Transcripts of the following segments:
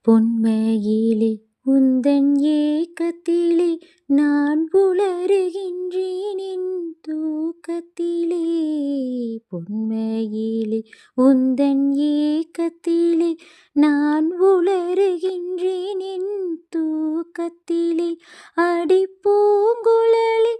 பொன்மையிலே உந்தன் ஏக்கத்திலே நான் உளறுகின்றேன் என் தூக்கத்திலே. பொன்மையிலே உந்தன் ஏக்கத்திலே நான் உளறுகின்றேன் என் தூக்கத்திலே. அடிப்பூங்குழலி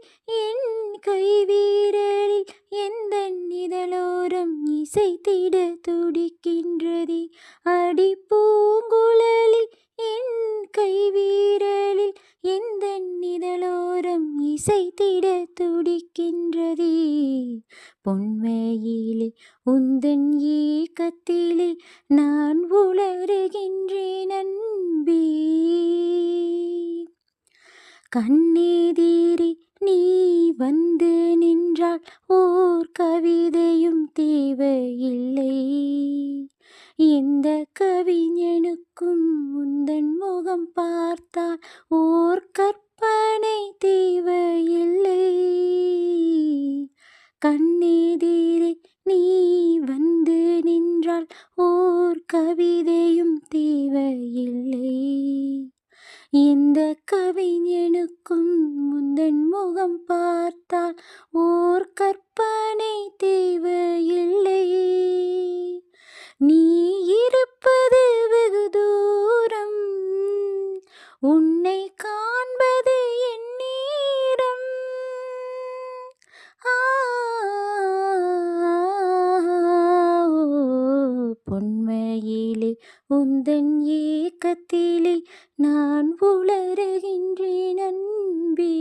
என் கைவீரலில் எந்தன் இதழோரம் இசைத்திட துடிக்கின்றதே. அடிப்பூங்குழலி என் கைவீரலில் எந்தன் இதழோரம் இசைத்திட துடிக்கின்றதே. பொன்மையிலே உந்தன் ஏக்கத்திலே நான் உளறுகின்றேன் அன்பே. கண்ணெதிரே நீ வந்து நின்றால் ஓர் கவிதையும் தேவையில்லை. எந்த கவிஞனுக்கும் உந்தன் முகம் பார்த்தால் ஓர் கற்பனை தேவையில்லை. கண்ணெதிரே நீ வந்து நின்றால் ஓர் கவிதையும் தேவையில்லை. எந்த கவிஞனுக்கும் உந்தன் முகம் பார்த்தால் ஓர் கற்பனை தேவையில்லை. நீ இருப்பது வெகு தூரம், உன்னை காண்பது என் நேரம். பொன்மையிலே உந்தன் ஏக்கத்திலே நான் உளறுகின்றேன் அன்பே.